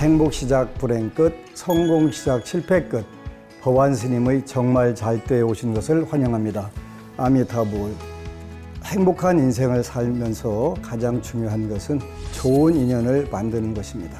행복 시작 불행 끝, 성공 시작 실패 끝. 법안 스님의 정말 잘 때 오신 것을 환영합니다. 아미타불. 행복한 인생을 살면서 가장 중요한 것은 좋은 인연을 만드는 것입니다.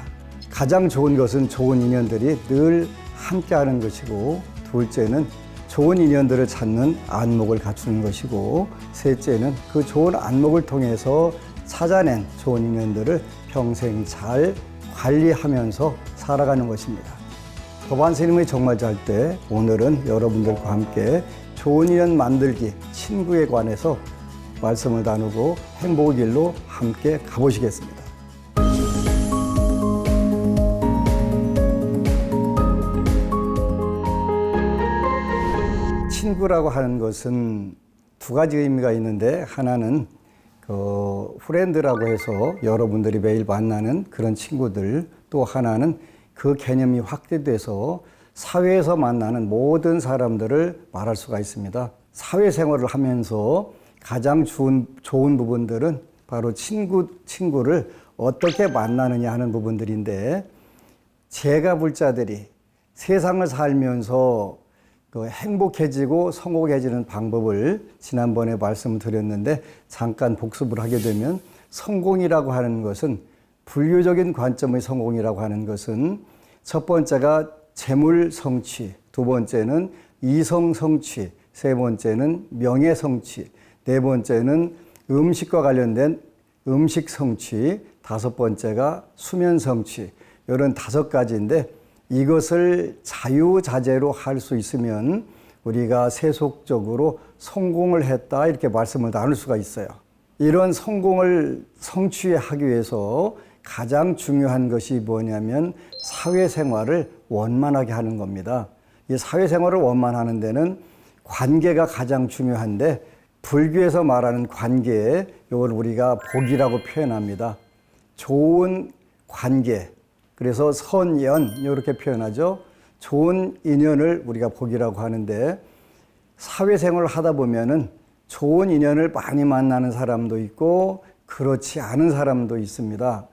가장 좋은 것은 좋은 인연들이 늘 함께하는 것이고, 둘째는 좋은 인연들을 찾는 안목을 갖추는 것이고, 셋째는 그 좋은 안목을 통해서 찾아낸 좋은 인연들을 평생 잘 관리하면서 살아가는 것입니다. 법안 스님의 정말 잘 때, 오늘은 여러분들과 함께 좋은 인연 만들기, 친구에 관해서 말씀을 나누고 행복의 길로 함께 가보시겠습니다. 친구라고 하는 것은 두 가지 의미가 있는데, 하나는 프렌드라고 해서 여러분들이 매일 만나는 그런 친구들, 또 하나는 그 개념이 확대돼서 사회에서 만나는 모든 사람들을 말할 수가 있습니다. 사회생활을 하면서 가장 좋은 부분들은 바로 친구를 어떻게 만나느냐 하는 부분들인데, 제가 볼 자들이 세상을 살면서 행복해지고 성공해지는 방법을 지난번에 말씀을 드렸는데, 잠깐 복습을 하게 되면, 성공이라고 하는 것은, 불교적인 관점의 성공이라고 하는 것은 첫 번째가 재물 성취, 두 번째는 이성 성취, 세 번째는 명예 성취, 네 번째는 음식과 관련된 음식 성취, 다섯 번째가 수면 성취, 이런 다섯 가지인데, 이것을 자유자재로 할 수 있으면 우리가 세속적으로 성공을 했다, 이렇게 말씀을 나눌 수가 있어요. 이런 성공을 성취하기 위해서 가장 중요한 것이 뭐냐면 사회생활을 원만하게 하는 겁니다. 이 사회생활을 원만하는 데는 관계가 가장 중요한데, 불교에서 말하는 관계, 이걸 우리가 복이라고 표현합니다. 좋은 관계, 그래서 선연, 이렇게 표현하죠. 좋은 인연을 우리가 복이라고 하는데, 사회생활을 하다 보면은 좋은 인연을 많이 만나는 사람도 있고 그렇지 않은 사람도 있습니다.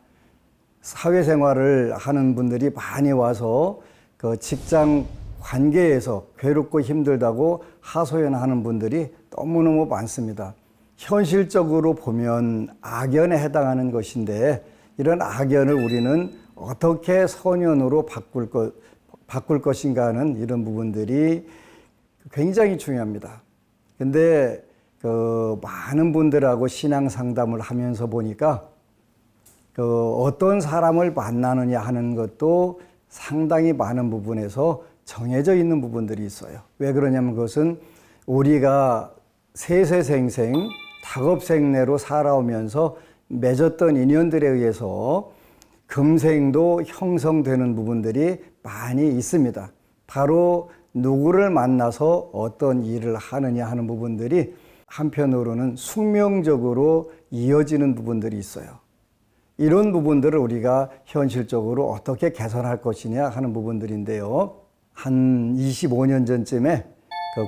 사회생활을 하는 분들이 많이 와서 그 직장 관계에서 괴롭고 힘들다고 하소연하는 분들이 너무너무 많습니다. 현실적으로 보면 악연에 해당하는 것인데, 이런 악연을 우리는 어떻게 선연으로 바꿀 것인가 하는 이런 부분들이 굉장히 중요합니다. 근데 많은 분들하고 신앙 상담을 하면서 보니까 어떤 사람을 만나느냐 하는 것도 상당히 많은 부분에서 정해져 있는 부분들이 있어요. 왜 그러냐면, 그것은 우리가 세세생생 닭업생내로 살아오면서 맺었던 인연들에 의해서 금생도 형성되는 부분들이 많이 있습니다. 바로 누구를 만나서 어떤 일을 하느냐 하는 부분들이 한편으로는 숙명적으로 이어지는 부분들이 있어요. 이런 부분들을 우리가 현실적으로 어떻게 개선할 것이냐 하는 부분들인데요. 한 25년 전쯤에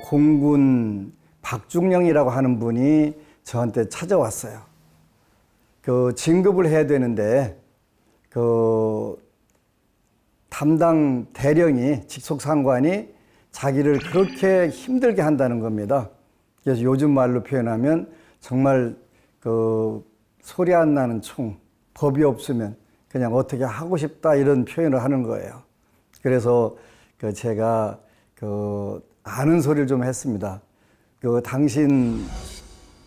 공군 박중령이라고 하는 분이 저한테 찾아왔어요. 진급을 해야 되는데, 담당 대령이, 직속 상관이 자기를 그렇게 힘들게 한다는 겁니다. 그래서 요즘 말로 표현하면 정말 소리 안 나는 총, 법이 없으면 그냥 어떻게 하고 싶다, 이런 표현을 하는 거예요. 그래서 제가 아는 소리를 좀 했습니다. 당신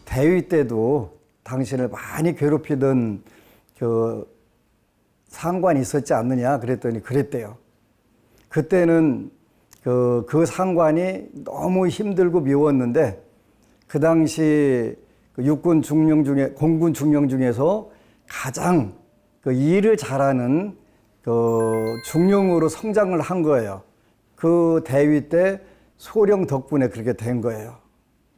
대위 때도 당신을 많이 괴롭히던 상관이 있었지 않느냐 그랬더니 그랬대요. 그때는 그 상관이 너무 힘들고 미웠는데, 그 당시 육군 중령 중에, 공군 중령 중에서 가장 일을 잘하는 중령으로 성장을 한 거예요. 그 대위 때 소령 덕분에 그렇게 된 거예요.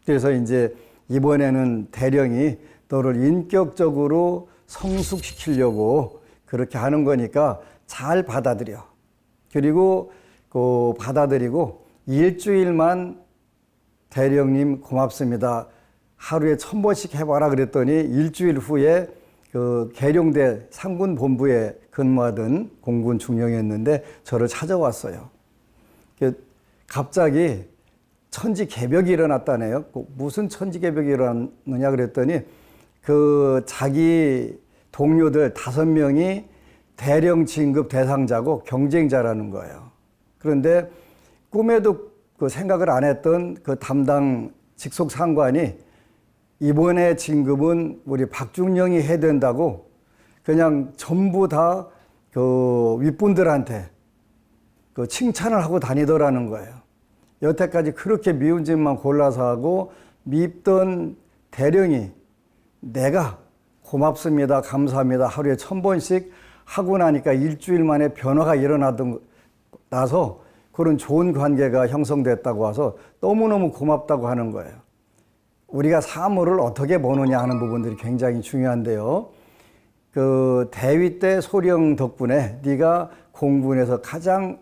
그래서 이제 이번에는 대령이 너를 인격적으로 성숙시키려고 그렇게 하는 거니까 잘 받아들여. 그리고 받아들이고 일주일만 대령님 고맙습니다, 하루에 1000번씩 해봐라 그랬더니 일주일 후에 그 계룡대 상군본부에 근무하던 공군 중령이었는데 저를 찾아왔어요. 갑자기 천지개벽이 일어났다네요. 무슨 천지개벽이 일어났느냐 그랬더니 그 자기 동료들 5명이 대령 진급 대상자고 경쟁자라는 거예요. 그런데 꿈에도 그 생각을 안 했던 그 담당 직속 상관이 이번에 진급은 우리 박중령이 해야 된다고 그냥 전부 다 그 윗분들한테 그 칭찬을 하고 다니더라는 거예요. 여태까지 그렇게 미운 짓만 골라서 하고 밉던 대령이 내가 고맙습니다, 감사합니다 하루에 1000번씩 하고 나니까 일주일 만에 변화가 나서 그런 좋은 관계가 형성됐다고 와서 너무너무 고맙다고 하는 거예요. 우리가 사물을 어떻게 보느냐 하는 부분들이 굉장히 중요한데요. 그 대위 때 소령 덕분에 네가 공군에서 가장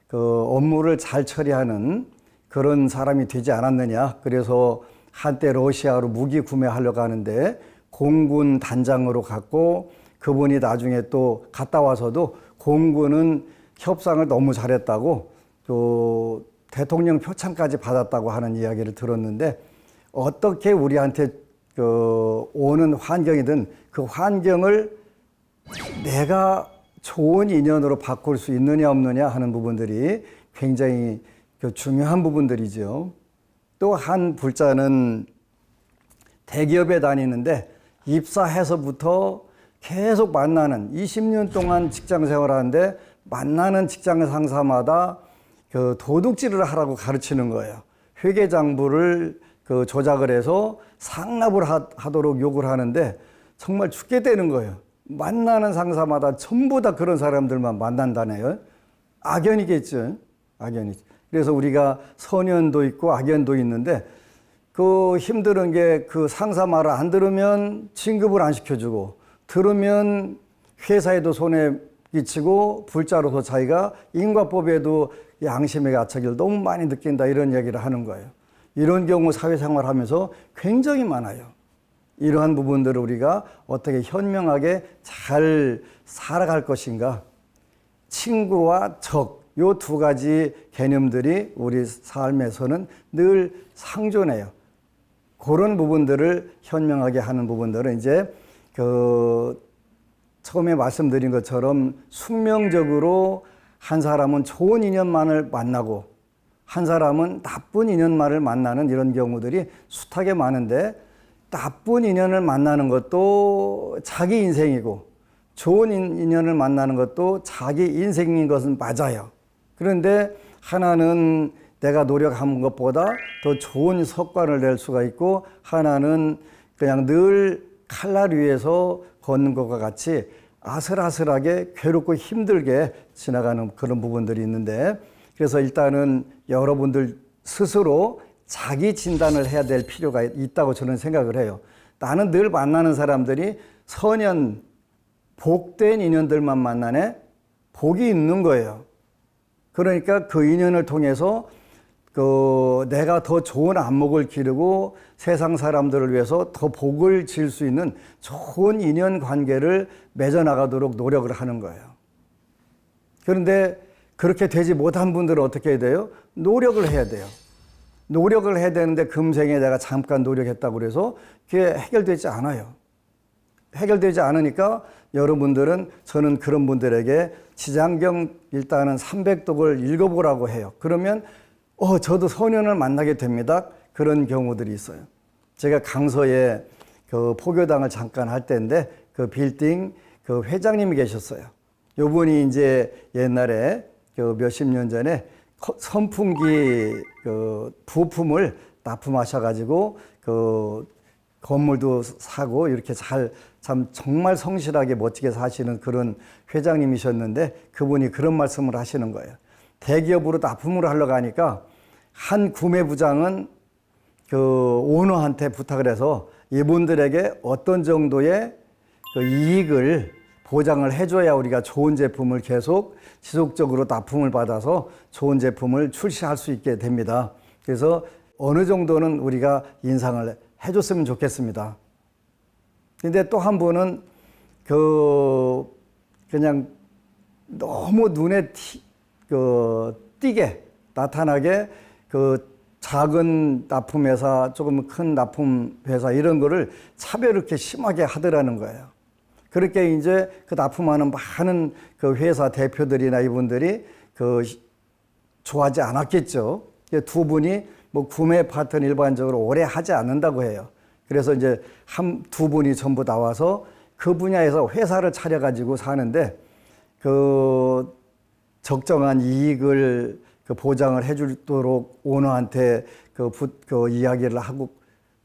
그 업무를 잘 처리하는 그런 사람이 되지 않았느냐. 그래서 한때 러시아로 무기 구매하려고 하는데 공군 단장으로 갔고 그분이 나중에 또 갔다 와서도 공군은 협상을 너무 잘했다고 또 대통령 표창까지 받았다고 하는 이야기를 들었는데 어떻게 우리한테 그 오는 환경이든 그 환경을 내가 좋은 인연으로 바꿀 수 있느냐 없느냐 하는 부분들이 굉장히 중요한 부분들이죠. 또 한 불자는 대기업에 다니는데 입사해서부터 계속 만나는 20년 동안 직장 생활하는데 만나는 직장 상사마다 그 도둑질을 하라고 가르치는 거예요. 회계장부를 그 조작을 해서 상납을 하도록 요구를 하는데 정말 죽게 되는 거예요. 만나는 상사마다 전부 다 그런 사람들만 만난다네요. 악연이겠죠. 악연이죠. 그래서 우리가 선연도 있고 악연도 있는데 그 힘든 게 그 상사 말을 안 들으면 진급을 안 시켜주고 들으면 회사에도 손해 끼치고 불자로서 자기가 인과법에도 양심의 가책을 너무 많이 느낀다 이런 얘기를 하는 거예요. 이런 경우 사회생활하면서 굉장히 많아요. 이러한 부분들을 우리가 어떻게 현명하게 잘 살아갈 것인가. 친구와 적, 요 2가지 개념들이 우리 삶에서는 늘 상존해요. 그런 부분들을 현명하게 하는 부분들은 이제 그 처음에 말씀드린 것처럼 숙명적으로 한 사람은 좋은 인연만을 만나고 한 사람은 나쁜 인연만을 만나는 이런 경우들이 숱하게 많은데 나쁜 인연을 만나는 것도 자기 인생이고 좋은 인연을 만나는 것도 자기 인생인 것은 맞아요. 그런데 하나는 내가 노력한 것보다 더 좋은 성과를 낼 수가 있고 하나는 그냥 늘 칼날 위에서 걷는 것과 같이 아슬아슬하게 괴롭고 힘들게 지나가는 그런 부분들이 있는데 그래서 일단은 여러분들 스스로 자기 진단을 해야 될 필요가 있다고 저는 생각을 해요. 나는 늘 만나는 사람들이 선연, 복된 인연들만 만나네? 복이 있는 거예요. 그러니까 그 인연을 통해서 내가 더 좋은 안목을 기르고 세상 사람들을 위해서 더 복을 질 수 있는 좋은 인연 관계를 맺어나가도록 노력을 하는 거예요. 그런데 그렇게 되지 못한 분들은 어떻게 해야 돼요? 노력을 해야 돼요. 노력을 해야 되는데 금생에 내가 잠깐 노력했다고 그래서 그게 해결되지 않아요. 해결되지 않으니까 여러분들은 저는 그런 분들에게 지장경 일단은 300독을 읽어보라고 해요. 그러면 저도 소년을 만나게 됩니다. 그런 경우들이 있어요. 제가 강서에 그 포교당을 잠깐 할 때인데 그 빌딩 그 회장님이 계셨어요. 요분이 이제 옛날에 그 몇십 년 전에 선풍기 그 부품을 납품하셔가지고 그 건물도 사고 이렇게 참 정말 성실하게 멋지게 사시는 그런 회장님이셨는데 그분이 그런 말씀을 하시는 거예요. 대기업으로 납품을 하려고 하니까 한 구매부장은 그 오너한테 부탁을 해서 이분들에게 어떤 정도의 그 이익을 보장을 해줘야 우리가 좋은 제품을 계속 지속적으로 납품을 받아서 좋은 제품을 출시할 수 있게 됩니다. 그래서 어느 정도는 우리가 인상을 해줬으면 좋겠습니다. 근데 또 한 분은 그냥 너무 눈에 띄게 나타나게 작은 납품회사, 조금 큰 납품회사 이런 거를 차별 이렇게 심하게 하더라는 거예요. 그렇게 이제 납품하는 많은 회사 대표들이나 이분들이 좋아하지 않았겠죠. 두 분이 뭐 구매 파트는 일반적으로 오래 하지 않는다고 해요. 그래서 이제 두 분이 전부 나와서 그 분야에서 회사를 차려가지고 사는데 적정한 이익을 보장을 해주도록 오너한테 이야기를 하고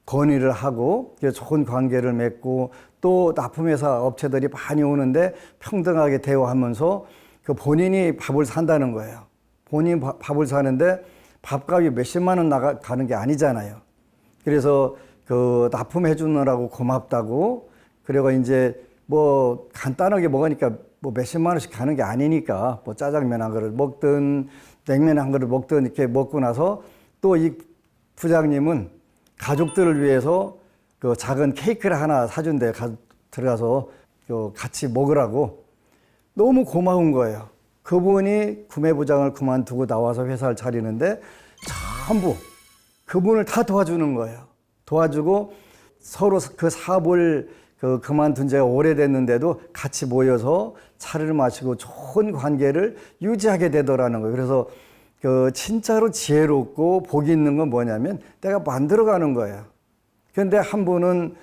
건의를 하고 좋은 관계를 맺고 또 납품회사 업체들이 많이 오는데 평등하게 대우하면서 본인이 밥을 산다는 거예요. 본인 밥을 사는데 밥값이 몇십만 원 나가는 게 아니잖아요. 그래서 납품해 주느라고 고맙다고 그리고 이제 뭐 간단하게 먹으니까 뭐 몇십만 원씩 가는 게 아니니까 뭐 짜장면 한 그릇 먹든 냉면 한 그릇 먹든 이렇게 먹고 나서 또 이 부장님은 가족들을 위해서 작은 케이크를 하나 사준대. 들어가서 같이 먹으라고. 너무 고마운 거예요. 그분이 구매부장을 그만두고 나와서 회사를 차리는데 전부 그분을 다 도와주는 거예요. 도와주고 서로 그 사업을 그만둔 지가 오래됐는데도 같이 모여서 차를 마시고 좋은 관계를 유지하게 되더라는 거예요. 그래서 진짜로 지혜롭고 복이 있는 건 뭐냐면 내가 만들어가는 거예요. 그런데 한 분은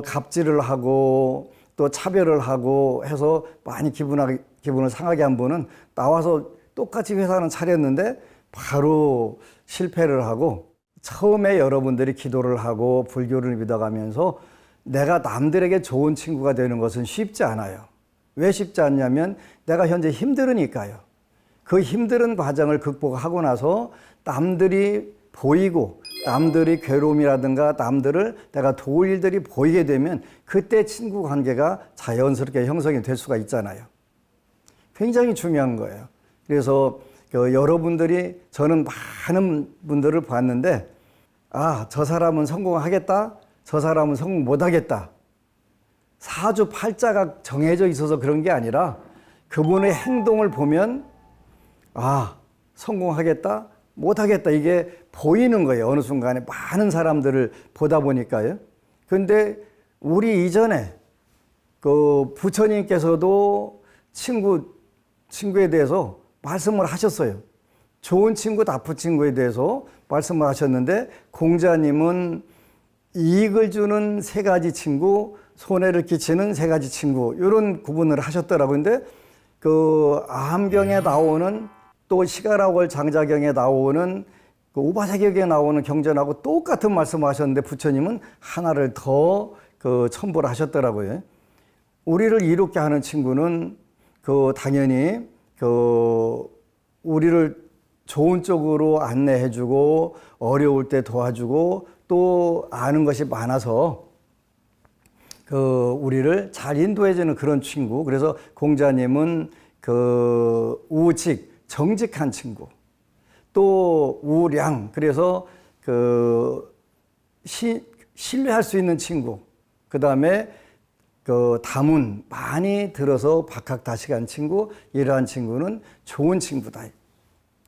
갑질을 하고 또 차별을 하고 해서 많이 기분을 상하게 한 분은 나와서 똑같이 회사는 차렸는데 바로 실패를 하고 처음에 여러분들이 기도를 하고 불교를 믿어가면서 내가 남들에게 좋은 친구가 되는 것은 쉽지 않아요. 왜 쉽지 않냐면 내가 현재 힘들으니까요. 그 힘든 과정을 극복하고 나서 남들이 보이고 남들이 괴로움이라든가 남들을 내가 도울 일들이 보이게 되면 그때 친구 관계가 자연스럽게 형성이 될 수가 있잖아요. 굉장히 중요한 거예요. 그래서 여러분들이 저는 많은 분들을 봤는데 저 사람은 성공하겠다. 저 사람은 성공 못하겠다. 사주팔자가 정해져 있어서 그런 게 아니라 그분의 행동을 보면 성공하겠다, 못하겠다 이게 보이는 거예요. 어느 순간에 많은 사람들을 보다 보니까요. 그런데 우리 이전에 부처님께서도 친구에 대해서 말씀을 하셨어요. 좋은 친구, 나쁜 친구에 대해서 말씀을 하셨는데 공자님은 이익을 주는 세 가지 친구, 손해를 끼치는 세 가지 친구 이런 구분을 하셨더라고요. 근데 아함경에 나오는 또 시가라월 장자경에 나오는 우바사경에 나오는 경전하고 똑같은 말씀을 하셨는데 부처님은 하나를 더 첨부를 하셨더라고요. 우리를 이롭게 하는 친구는 당연히 우리를 좋은 쪽으로 안내해주고 어려울 때 도와주고 또 아는 것이 많아서 우리를 잘 인도해주는 그런 친구. 그래서 공자님은 우직 정직한 친구, 또 우량 그래서 신뢰할 수 있는 친구. 그 다음에 다문 많이 들어서 박학다식한 친구. 이러한 친구는 좋은 친구다.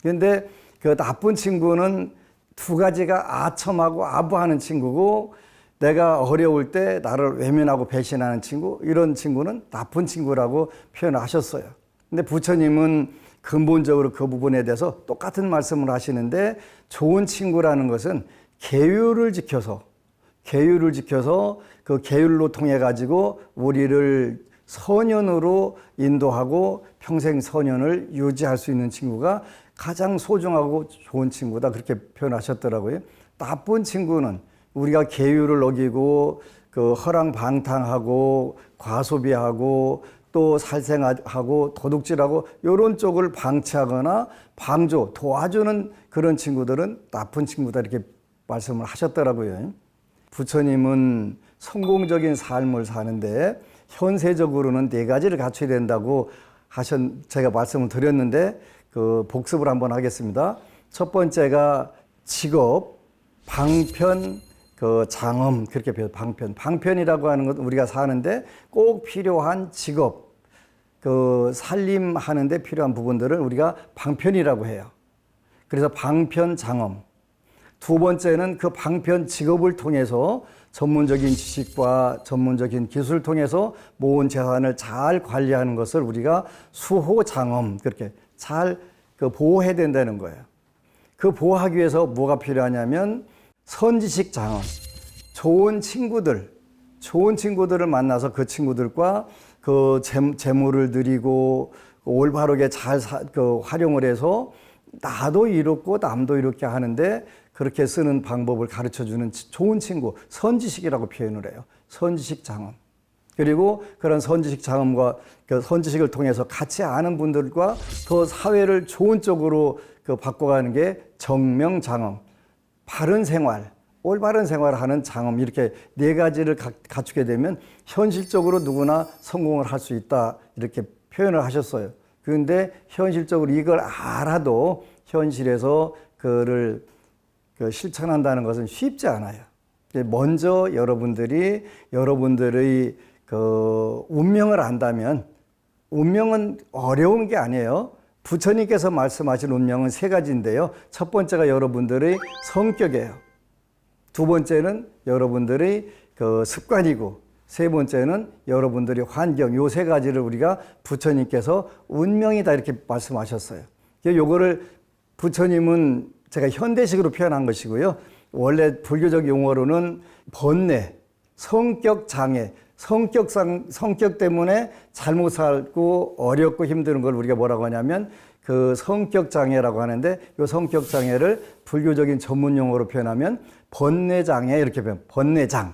그런데 나쁜 친구는 두 가지가 아첨하고 아부하는 친구고 내가 어려울 때 나를 외면하고 배신하는 친구. 이런 친구는 나쁜 친구라고 표현하셨어요. 근데 부처님은 근본적으로 그 부분에 대해서 똑같은 말씀을 하시는데 좋은 친구라는 것은 계율을 지켜서 그 계율로 통해 가지고 우리를 선연으로 인도하고 평생 선연을 유지할 수 있는 친구가 가장 소중하고 좋은 친구다 그렇게 표현하셨더라고요. 나쁜 친구는 우리가 계율을 어기고 허랑방탕하고 과소비하고 또 살생하고 도둑질하고 이런 쪽을 방치하거나 도와주는 그런 친구들은 나쁜 친구다 이렇게 말씀을 하셨더라고요. 부처님은 성공적인 삶을 사는데 현세적으로는 네 가지를 갖춰야 된다고 제가 말씀을 드렸는데 복습을 한번 하겠습니다. 첫 번째가 직업, 방편, 그 장엄 그렇게 표현. 방편. 방편이라고 하는 것 우리가 사는데 꼭 필요한 직업, 그 살림하는데 필요한 부분들을 우리가 방편이라고 해요. 그래서 방편 장엄. 두 번째는 그 방편 직업을 통해서 전문적인 지식과 전문적인 기술을 통해서 모은 재산을 잘 관리하는 것을 우리가 수호장엄 그렇게 잘 그 보호해야 된다는 거예요. 그 보호하기 위해서 뭐가 필요하냐면 선지식 장엄. 좋은 친구들을 만나서 그 친구들과 그 재물을 드리고 올바르게 잘 활용을 해서 나도 이롭고 남도 이롭게 하는데 그렇게 쓰는 방법을 가르쳐주는 좋은 친구, 선지식이라고 표현을 해요. 선지식 장엄. 그리고 그런 선지식 장엄과 그 선지식을 통해서 같이 아는 분들과 더 사회를 좋은 쪽으로 바꿔가는 게 정명 장엄. 바른 생활, 올바른 생활을 하는 장엄. 이렇게 네 가지를 갖추게 되면 현실적으로 누구나 성공을 할 수 있다. 이렇게 표현을 하셨어요. 그런데 현실적으로 이걸 알아도 현실에서 그를 실천한다는 것은 쉽지 않아요. 먼저 여러분들의 그 운명을 안다면, 운명은 어려운 게 아니에요. 부처님께서 말씀하신 운명은 세 가지인데요. 첫 번째가 여러분들의 성격이에요. 두 번째는 여러분들의 그 습관이고, 세 번째는 여러분들의 환경. 요 세 가지를 우리가 부처님께서 운명이다 이렇게 말씀하셨어요. 요거를 부처님은 제가 현대식으로 표현한 것이고요. 원래 불교적 용어로는 번뇌, 성격 장애, 성격 때문에 잘못 살고 어렵고 힘든 걸 우리가 뭐라고 하냐면 그 성격 장애라고 하는데 이 성격 장애를 불교적인 전문 용어로 표현하면 번뇌 장애 이렇게 표현. 번뇌장.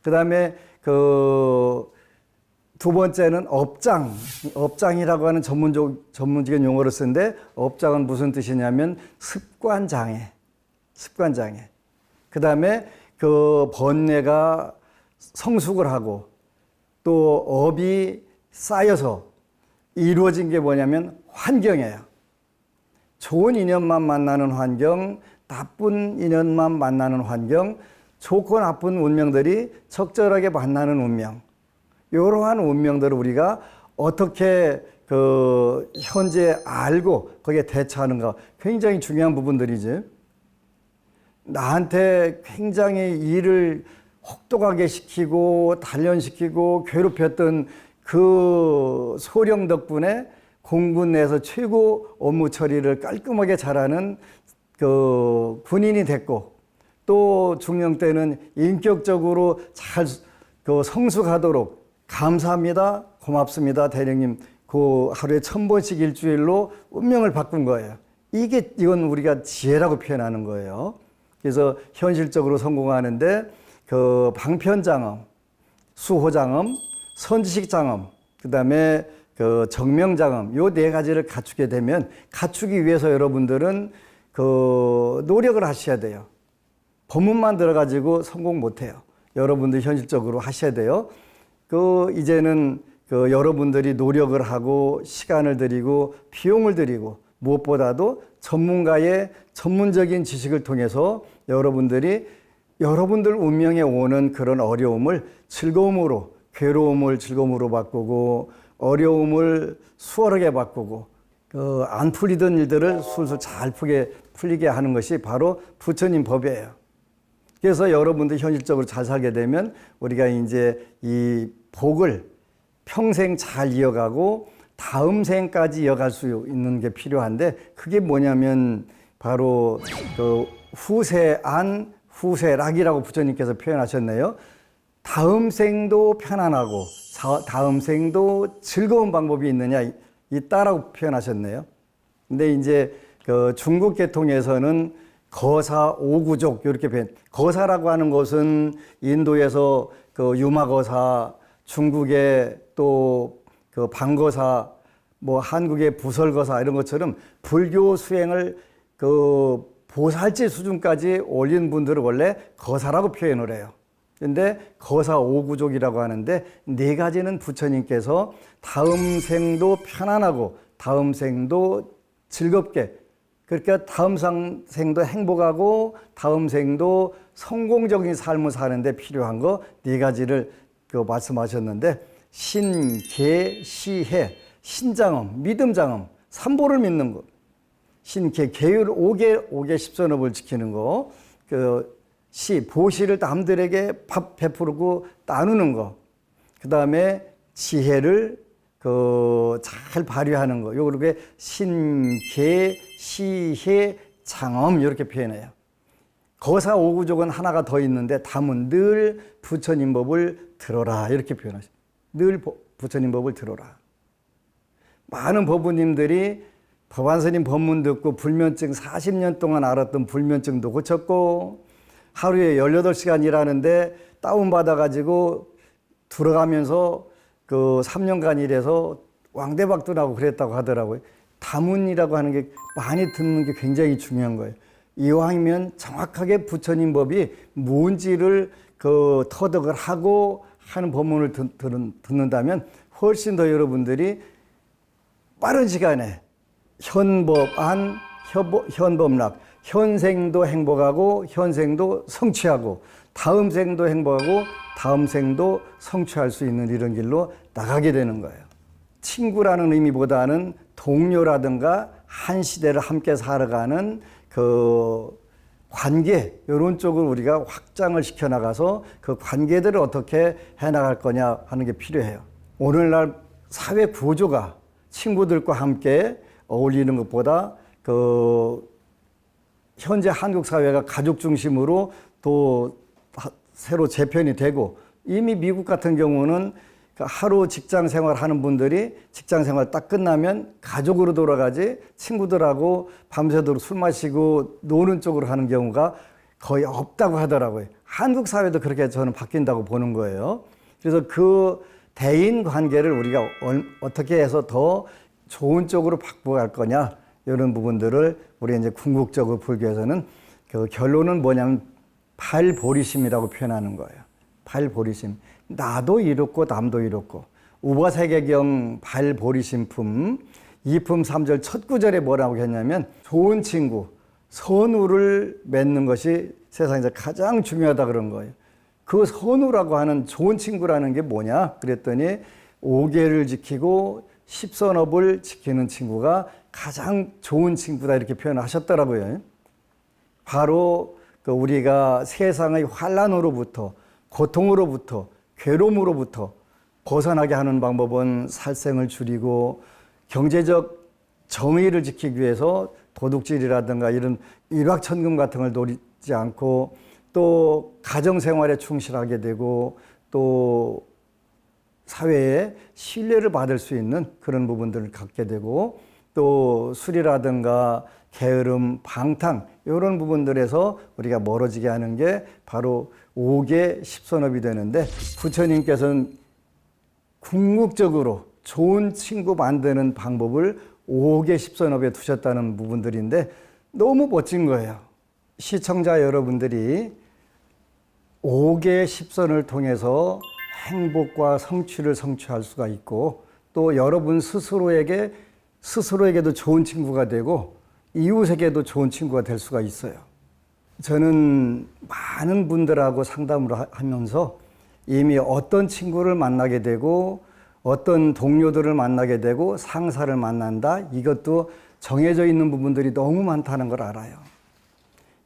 그다음에 그 두 번째는 업장이라고 하는 전문적인 용어를 쓰는데 업장은 무슨 뜻이냐면 습관 장애. 그다음에 그 번뇌가 성숙을 하고 또 업이 쌓여서 이루어진 게 뭐냐면 환경이에요. 좋은 인연만 만나는 환경, 나쁜 인연만 만나는 환경, 좋고 나쁜 운명들이 적절하게 만나는 운명. 이러한 운명들을 우리가 어떻게 그 현재 알고 거기에 대처하는가 굉장히 중요한 부분들이지. 나한테 굉장히 일을 혹독하게 시키고 단련시키고 괴롭혔던 그 소령 덕분에 공군 내에서 최고 업무 처리를 깔끔하게 잘하는 그 군인이 됐고 또 중령 때는 인격적으로 잘 그 성숙하도록 감사합니다, 고맙습니다, 대령님. 그 하루에 1000번씩 일주일로 운명을 바꾼 거예요. 이건 우리가 지혜라고 표현하는 거예요. 그래서 현실적으로 성공하는데 그 방편장엄, 수호장엄, 선지식장엄, 그다음에 그 정명장엄 요 네 가지를 갖추게 되면 갖추기 위해서 여러분들은 그 노력을 하셔야 돼요. 법문만 들어가지고 성공 못 해요. 여러분들 현실적으로 하셔야 돼요. 그 이제는 그 여러분들이 노력을 하고 시간을 들이고 비용을 들이고 무엇보다도 전문가의 전문적인 지식을 통해서 여러분들 운명에 오는 그런 어려움을 즐거움으로, 괴로움을 즐거움으로 바꾸고 어려움을 수월하게 바꾸고 안 풀리던 일들을 술술 잘 풀리게 하는 것이 바로 부처님 법이에요. 그래서 여러분들 현실적으로 잘 살게 되면 우리가 이제 이 복을 평생 잘 이어가고 다음 생까지 이어갈 수 있는 게 필요한데 그게 뭐냐면 바로 그 후세안, 후세락이라고 부처님께서 표현하셨네요. 다음 생도 편안하고 다음 생도 즐거운 방법이 있느냐 있다라고 표현하셨네요. 근데 이제 그 중국 계통에서는 거사 오구족 이렇게 거사라고 하는 것은 인도에서 그 유마거사, 중국의 또 그 방거사, 뭐 한국의 부설거사 이런 것처럼 불교 수행을 그 보살제 수준까지 올린 분들을 원래 거사라고 표현을 해요. 근데 거사 오구족이라고 하는데 네 가지는 부처님께서 다음 생도 편안하고 다음 생도 즐겁게 그러니까 다음 생도 행복하고 다음 생도 성공적인 삶을 사는데 필요한 거 네 가지를 말씀하셨는데 신, 계, 시, 해, 신장엄, 믿음장엄, 삼보를 믿는 것. 신, 계, 계율 5개 십선업을 지키는 거. 시, 보시를 남들에게 밥 베푸고 나누는 거. 그 다음에 지혜를 잘 발휘하는 거. 요렇게 신, 계, 시, 해, 장엄 이렇게 표현해요. 거사 오구족은 하나가 더 있는데 담은 늘 부처님 법을 들어라 이렇게 표현하죠. 늘 부처님 법을 들어라. 많은 법부님들이 법안스님 법문 듣고 불면증 40년 동안 앓았던 불면증도 고쳤고 하루에 18시간 일하는데 다운받아가지고 들어가면서 3년간 일해서 왕대박도 나고 그랬다고 하더라고요. 다문이라고 하는 게 많이 듣는 게 굉장히 중요한 거예요. 이왕이면 정확하게 부처님 법이 뭔지를 터득을 하고 하는 법문을 듣는다면 훨씬 더 여러분들이 빠른 시간에 현법안, 현법락, 현생도 행복하고 현생도 성취하고 다음 생도 행복하고 다음 생도 성취할 수 있는 이런 길로 나가게 되는 거예요. 친구라는 의미보다는 동료라든가 한 시대를 함께 살아가는 관계 이런 쪽을 우리가 확장을 시켜나가서 그 관계들을 어떻게 해나갈 거냐 하는 게 필요해요. 오늘날 사회 구조가 친구들과 함께 어울리는 것보다 현재 한국 사회가 가족 중심으로 또 새로 재편이 되고 이미 미국 같은 경우는 하루 직장 생활하는 분들이 직장 생활 딱 끝나면 가족으로 돌아가지 친구들하고 밤새도록 술 마시고 노는 쪽으로 하는 경우가 거의 없다고 하더라고요. 한국 사회도 그렇게 저는 바뀐다고 보는 거예요. 그래서 그 대인 관계를 우리가 어떻게 해서 더 좋은 쪽으로 바꿔갈 거냐 이런 부분들을 우리 이제 궁극적으로 불교에서는 결론은 뭐냐면 발보리심이라고 표현하는 거예요. 발보리심. 나도 이롭고 남도 이롭고. 우바세계경 발보리심품 2품 3절 첫 구절에 뭐라고 했냐면 좋은 친구, 선우를 맺는 것이 세상에서 가장 중요하다 그런 거예요. 그 선우라고 하는 좋은 친구라는 게 뭐냐? 그랬더니 5계를 지키고 10선업을 지키는 친구가 가장 좋은 친구다 이렇게 표현하셨더라고요. 바로 우리가 세상의 환난으로부터 고통으로부터 괴로움으로부터 벗어나게 하는 방법은 살생을 줄이고 경제적 정의를 지키기 위해서 도둑질이라든가 이런 일확천금 같은 걸 노리지 않고 또 가정생활에 충실하게 되고 또 사회에 신뢰를 받을 수 있는 그런 부분들을 갖게 되고 또 술이라든가 게으름, 방탕 이런 부분들에서 우리가 멀어지게 하는 게 바로 5계 10선업이 되는데 부처님께서는 궁극적으로 좋은 친구 만드는 방법을 5계 10선업에 두셨다는 부분들인데 너무 멋진 거예요. 시청자 여러분들이 5계 10선을 통해서 행복과 성취를 성취할 수가 있고 또 여러분 스스로에게도 좋은 친구가 되고 이웃에게도 좋은 친구가 될 수가 있어요. 저는 많은 분들하고 상담을 하면서 이미 어떤 친구를 만나게 되고 어떤 동료들을 만나게 되고 상사를 만난다. 이것도 정해져 있는 부분들이 너무 많다는 걸 알아요.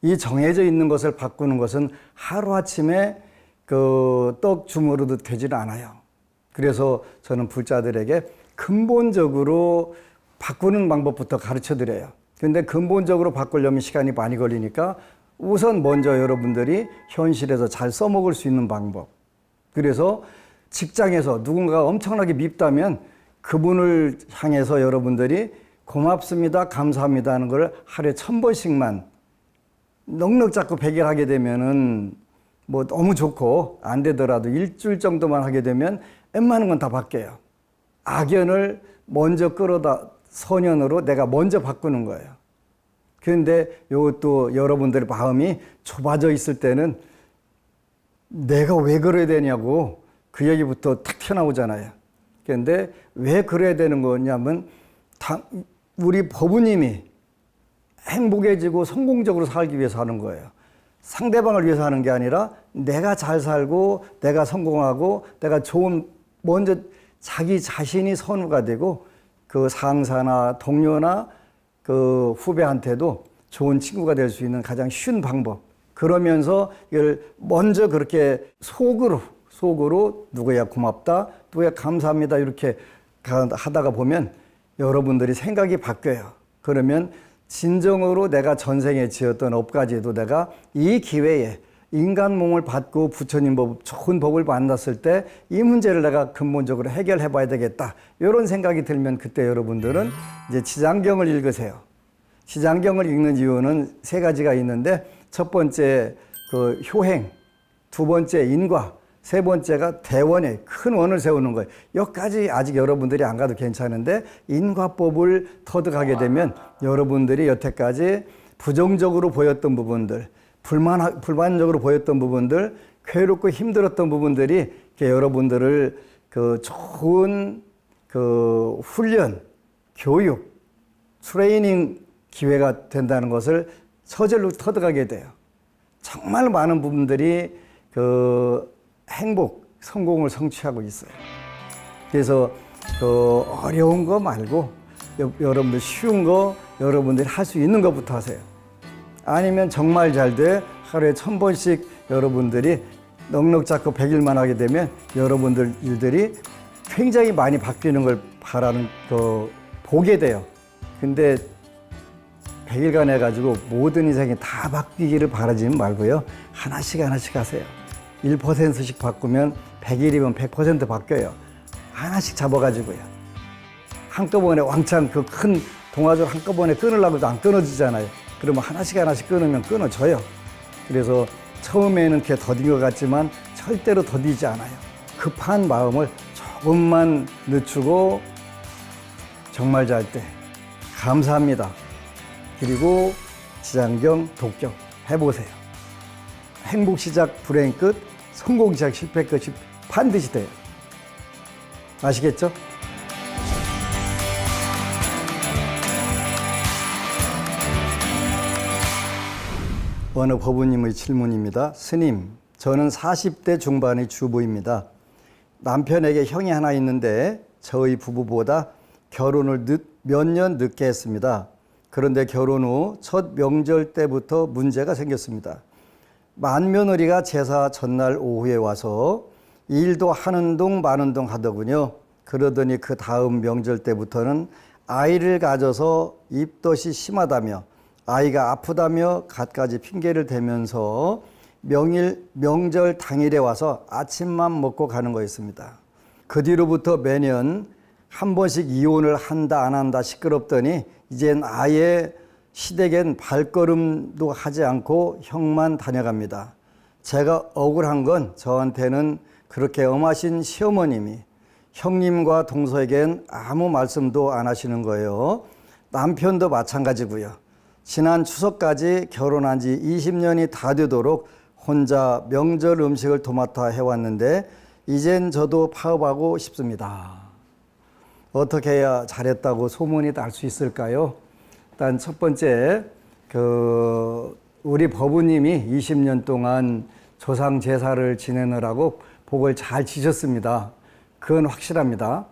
이 정해져 있는 것을 바꾸는 것은 하루아침에 떡 주무르듯 되지는 않아요. 그래서 저는 불자들에게 근본적으로 바꾸는 방법부터 가르쳐 드려요. 근데 근본적으로 바꾸려면 시간이 많이 걸리니까 우선 먼저 여러분들이 현실에서 잘 써먹을 수 있는 방법. 그래서 직장에서 누군가가 엄청나게 밉다면 그분을 향해서 여러분들이 고맙습니다, 감사합니다 하는 걸 하루에 1000번씩만 넉넉 잡고 100일 하게 되면은 뭐 너무 좋고 안 되더라도 일주일 정도만 하게 되면 웬만한 건 다 바뀌어요. 악연을 먼저 끌어다 선연으로 내가 먼저 바꾸는 거예요. 그런데 이것도 여러분들의 마음이 좁아져 있을 때는 내가 왜 그래야 되냐고 그 얘기부터 탁 튀어나오잖아요. 그런데 왜 그래야 되는 거냐면 우리 법부님이 행복해지고 성공적으로 살기 위해서 하는 거예요. 상대방을 위해서 하는 게 아니라 내가 잘 살고 내가 성공하고 내가 좋은, 먼저 자기 자신이 선우가 되고 그 상사나 동료나 그 후배한테도 좋은 친구가 될 수 있는 가장 쉬운 방법. 그러면서 이걸 먼저 그렇게 속으로 누구야 고맙다, 누구야 감사합니다 이렇게 하다가 보면 여러분들이 생각이 바뀌어요. 그러면 진정으로 내가 전생에 지었던 업까지도 내가 이 기회에 인간 몸을 받고 부처님 법, 좋은 법을 만났을 때 이 문제를 내가 근본적으로 해결해 봐야 되겠다. 이런 생각이 들면 그때 여러분들은 이제 지장경을 읽으세요. 지장경을 읽는 이유는 세 가지가 있는데, 첫 번째 그 효행, 두 번째 인과, 세 번째가 대원에 큰 원을 세우는 거예요. 여기까지 아직 여러분들이 안 가도 괜찮은데 인과법을 터득하게 되면 여러분들이 여태까지 부정적으로 보였던 부분들, 불만적으로 보였던 부분들, 괴롭고 힘들었던 부분들이 여러분들을 그 좋은 그 훈련, 교육, 트레이닝 기회가 된다는 것을 서절로 터득하게 돼요. 정말 많은 부분들이 그 행복, 성공을 성취하고 있어요. 그래서 그 어려운 거 말고 여러분들 쉬운 거 여러분들이 할 수 있는 것부터 하세요. 아니면 정말 잘 돼 하루에 1000번씩 여러분들이 넉넉 잡고 100일만 하게 되면 여러분들 일들이 굉장히 많이 바뀌는 걸 보게 돼요. 근데 100일간 해가지고 모든 인생이 다 바뀌기를 바라지 말고요. 하나씩 하세요. 1%씩 바꾸면 100일이면 100% 바뀌어요. 하나씩 잡아가지고요. 한꺼번에 왕창 그 큰 동아줄 한꺼번에 끊으려고 해도 안 끊어지잖아요. 그러면 하나씩 끊으면 끊어져요. 그래서 처음에는 그게 더딘 것 같지만 절대로 더디지 않아요. 급한 마음을 조금만 늦추고 정말 잘 때 감사합니다. 그리고 지장경, 독경 해보세요. 행복 시작 불행 끝, 성공 시작 실패 끝이 반드시 돼요. 아시겠죠? 어느 법우님의 질문입니다. 스님, 저는 40대 중반의 주부입니다. 남편에게 형이 하나 있는데 저희 부부보다 결혼을 몇 년 늦게 했습니다. 그런데 결혼 후 첫 명절 때부터 문제가 생겼습니다. 맏며느리가 제사 전날 오후에 와서 일도 하는 둥 마는 둥 하더군요. 그러더니 그 다음 명절 때부터는 아이를 가져서 입덧이 심하다며 아이가 아프다며 갖가지 핑계를 대면서 명절 당일에 와서 아침만 먹고 가는 거였습니다. 그 뒤로부터 매년 한 번씩 이혼을 한다 안 한다 시끄럽더니 이젠 아예 시댁엔 발걸음도 하지 않고 형만 다녀갑니다. 제가 억울한 건 저한테는 그렇게 엄하신 시어머님이 형님과 동서에겐 아무 말씀도 안 하시는 거예요. 남편도 마찬가지고요. 지난 추석까지 결혼한 지 20년이 다 되도록 혼자 명절 음식을 도맡아 해왔는데 이젠 저도 파업하고 싶습니다. 어떻게 해야 잘했다고 소문이 날 수 있을까요? 일단 첫 번째, 우리 법우님이 20년 동안 조상 제사를 지내느라고 복을 잘 지셨습니다. 그건 확실합니다.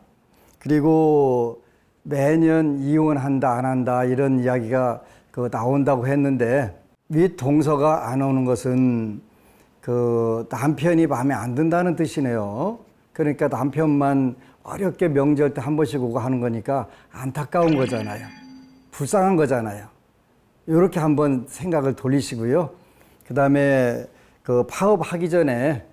그리고 매년 이혼한다 안 한다 이런 이야기가 나온다고 했는데 윗 동서가 안 오는 것은 남편이 마음에 안 든다는 뜻이네요. 그러니까 남편만 어렵게 명절 때 한 번씩 오고 하는 거니까 안타까운 거잖아요. 불쌍한 거잖아요. 이렇게 한번 생각을 돌리시고요. 그 다음에 파업하기 전에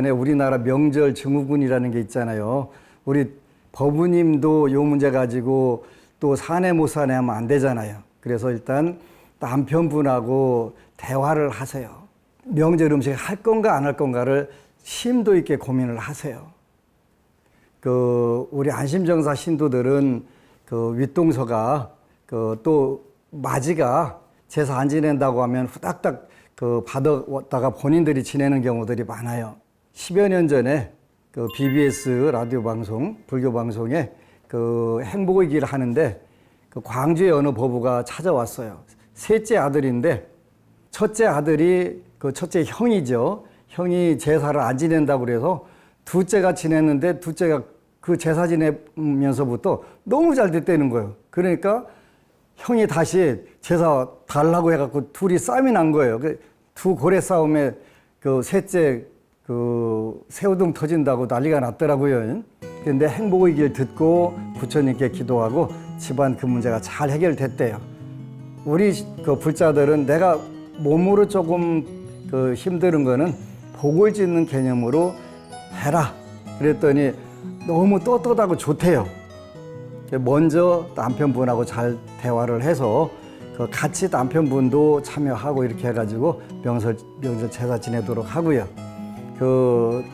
우리나라 명절 증후군이라는 게 있잖아요. 우리 법우님도 요 문제 가지고 또 사내 못 사내 하면 안 되잖아요. 그래서 일단 남편분하고 대화를 하세요. 명절 음식 할 건가 안 할 건가를 심도 있게 고민을 하세요. 우리 안심정사 신도들은 윗동서가 또 마지가 제사 안 지낸다고 하면 후닥닥 받아다가 본인들이 지내는 경우들이 많아요. 10여 년 전에 BBS 라디오 방송, 불교 방송에 행복의 길을 하는데 그 광주의 어느 법우가 찾아왔어요. 셋째 아들인데 첫째 아들이 그 첫째 형이죠. 형이 제사를 안 지낸다고 그래서 둘째가 지냈는데 둘째가 그 제사 지내면서부터 너무 잘 됐다는 거예요. 그러니까 형이 다시 제사 달라고 해갖고 둘이 싸움이 난 거예요. 두 고래 싸움에 그 셋째 그 새우등 터진다고 난리가 났더라고요. 근데 행복의 길 듣고 부처님께 기도하고 집안 그 문제가 잘 해결됐대요. 우리 그 불자들은 내가 몸으로 조금 그 힘든 거는 복을 짓는 개념으로 해라. 그랬더니 너무 떳떳하고 좋대요. 먼저 남편분하고 잘 대화를 해서 그 같이 남편분도 참여하고 이렇게 해가지고 명절 제사 지내도록 하고요.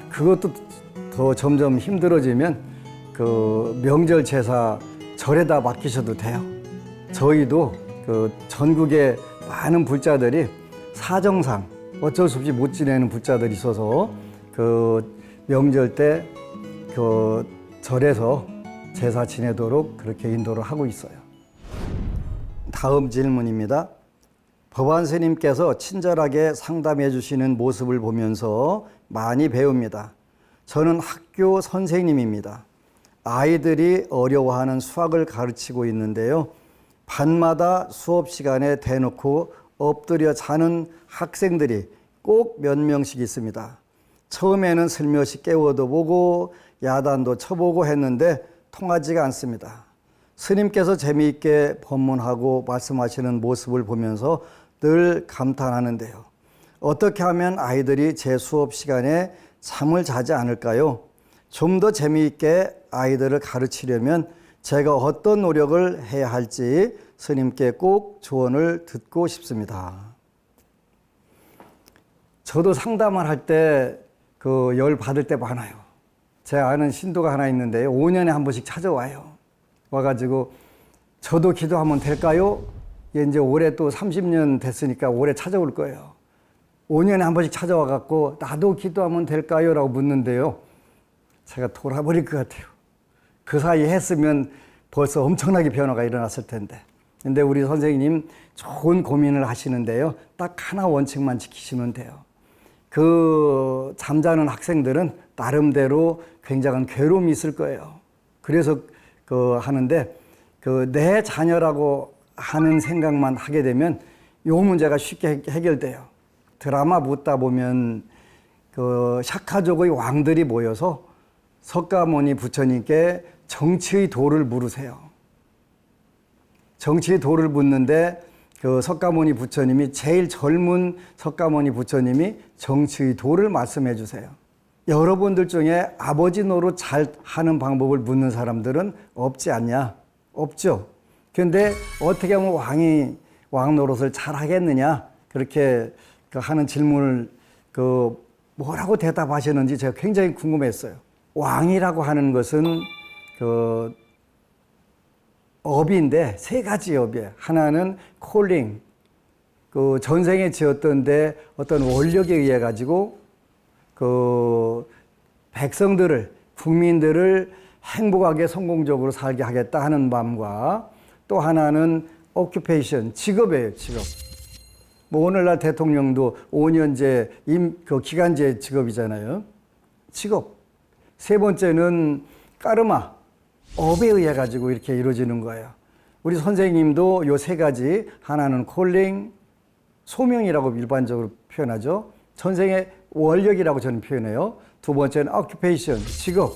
그것도 더 점점 힘들어지면 그 명절 제사 절에다 맡기셔도 돼요. 저희도 그 전국의 많은 불자들이 사정상 어쩔 수 없이 못 지내는 불자들이 있어서 그 명절 때 그 절에서 제사 지내도록 그렇게 인도를 하고 있어요. 다음 질문입니다. 법안 스님께서 친절하게 상담해 주시는 모습을 보면서 많이 배웁니다. 저는 학교 선생님입니다. 아이들이 어려워하는 수학을 가르치고 있는데요. 밤마다 수업 시간에 대놓고 엎드려 자는 학생들이 꼭 몇 명씩 있습니다. 처음에는 슬며시 깨워도 보고 야단도 쳐보고 했는데 통하지가 않습니다. 스님께서 재미있게 법문하고 말씀하시는 모습을 보면서 늘 감탄하는데요. 어떻게 하면 아이들이 제 수업 시간에 잠을 자지 않을까요? 좀 더 재미있게 아이들을 가르치려면 제가 어떤 노력을 해야 할지 스님께 꼭 조언을 듣고 싶습니다. 저도 상담을 할 때 그 열 받을 때 많아요. 제 아는 신도가 하나 있는데 5년에 한 번씩 찾아와요. 와가지고 저도 기도하면 될까요? 이제 올해 또 30년 됐으니까 올해 찾아올 거예요. 5년에 한 번씩 찾아와갖고 나도 기도하면 될까요? 라고 묻는데요. 제가 돌아버릴 것 같아요. 그 사이에 했으면 벌써 엄청나게 변화가 일어났을 텐데. 근데 우리 선생님 좋은 고민을 하시는데요. 딱 하나 원칙만 지키시면 돼요. 그 잠자는 학생들은 나름대로 굉장한 괴로움이 있을 거예요. 그래서 그 하는데 그 내 자녀라고 하는 생각만 하게 되면 이 문제가 쉽게 해결돼요. 드라마 보다 보면 그 샤카족의 왕들이 모여서 석가모니 부처님께 정치의 도를 물으세요. 정치의 도를 묻는데 그 석가모니 부처님이 제일 젊은 석가모니 부처님이 정치의 도를 말씀해 주세요. 여러분들 중에 아버지 노릇 잘 하는 방법을 묻는 사람들은 없지 않냐? 없죠. 그런데 어떻게 하면 왕 노릇을 잘 하겠느냐? 그렇게 하는 질문을 뭐라고 대답하셨는지 제가 굉장히 궁금했어요. 왕이라고 하는 것은 업인데 세 가지 업이에요. 하나는 콜링, 그 전생에 지었던데 어떤 원력에 의해 가지고 그 백성들을, 국민들을 행복하게 성공적으로 살게 하겠다 하는 마음과 또 하나는 오큐페이션, 직업이에요, 직업. 뭐 오늘날 대통령도 5년제 기간제 직업이잖아요. 직업. 세 번째는 까르마, 업에 의해 가지고 이렇게 이루어지는 거예요. 우리 선생님도 요 세 가지, 하나는 콜링, 소명이라고 일반적으로 표현하죠. 전생의 원력이라고 저는 표현해요. 두 번째는 오큐페이션, 직업.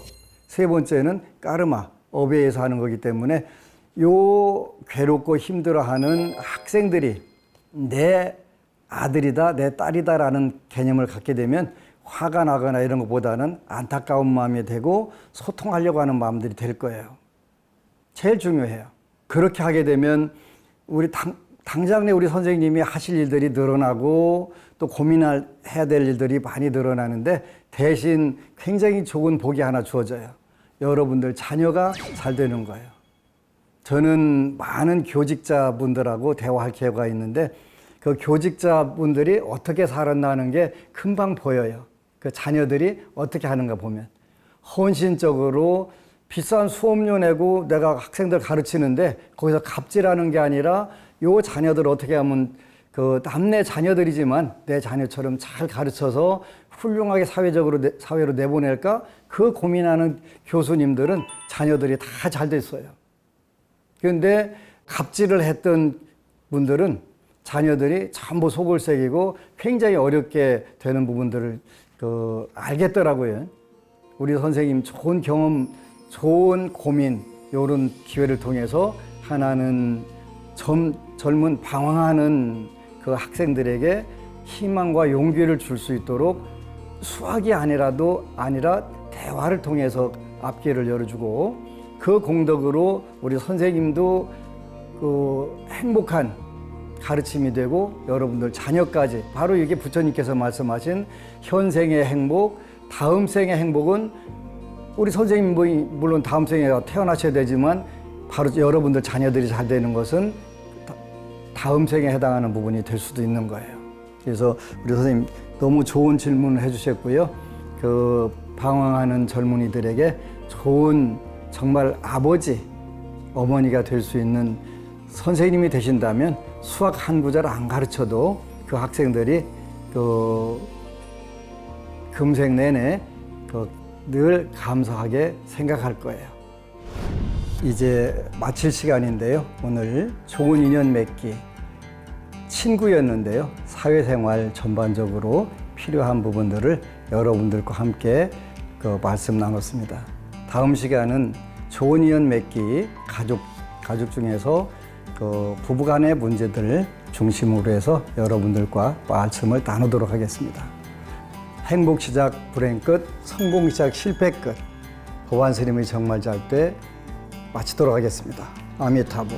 세 번째는 까르마, 업에 의해서 하는 거기 때문에 요 괴롭고 힘들어하는 학생들이 내 아들이다, 내 딸이다라는 개념을 갖게 되면 화가 나거나 이런 것보다는 안타까운 마음이 되고 소통하려고 하는 마음들이 될 거예요. 제일 중요해요. 그렇게 하게 되면 당장에 우리 선생님이 하실 일들이 늘어나고 또 고민해야 될 일들이 많이 늘어나는데 대신 굉장히 좋은 복이 하나 주어져요. 여러분들 자녀가 잘 되는 거예요. 저는 많은 교직자분들하고 대화할 기회가 있는데 그 교직자분들이 어떻게 살았나는 게 금방 보여요. 그 자녀들이 어떻게 하는가 보면 헌신적으로 비싼 수업료 내고 내가 학생들 가르치는데 거기서 갑질하는 게 아니라 요 자녀들 어떻게 하면 그 남네 자녀들이지만 내 자녀처럼 잘 가르쳐서 훌륭하게 사회로 내보낼까? 그 고민하는 교수님들은 자녀들이 다 잘 됐어요. 그런데 갑질을 했던 분들은 자녀들이 전부 속을 새기고 굉장히 어렵게 되는 부분들을 알겠더라고요. 우리 선생님 좋은 경험, 좋은 고민, 이런 기회를 통해서 하나는 젊은 방황하는 그 학생들에게 희망과 용기를 줄 수 있도록 수학이 아니라 대화를 통해서 앞길을 열어주고 그 공덕으로 우리 선생님도 그 행복한 가르침이 되고 여러분들 자녀까지 바로 이게 부처님께서 말씀하신 현생의 행복, 다음 생의 행복은 우리 선생님 물론 다음 생에 태어나셔야 되지만 바로 여러분들 자녀들이 잘 되는 것은 다음 생에 해당하는 부분이 될 수도 있는 거예요. 그래서 우리 선생님 너무 좋은 질문을 해주셨고요. 그 방황하는 젊은이들에게 좋은 정말 아버지, 어머니가 될 수 있는 선생님이 되신다면 수학 한 구절 안 가르쳐도 그 학생들이 그 금생 내내 늘 감사하게 생각할 거예요. 이제 마칠 시간인데요. 오늘 좋은 인연 맺기 친구였는데요. 사회생활 전반적으로 필요한 부분들을 여러분들과 함께 말씀 나눴습니다. 다음 시간은 좋은 인연 맺기 가족 중에서 부부간의 문제들을 중심으로 해서 여러분들과 말씀을 나누도록 하겠습니다. 행복 시작 불행 끝, 성공 시작 실패 끝. 보안 스님의 정말 잘 때 마치도록 하겠습니다. 아미타불.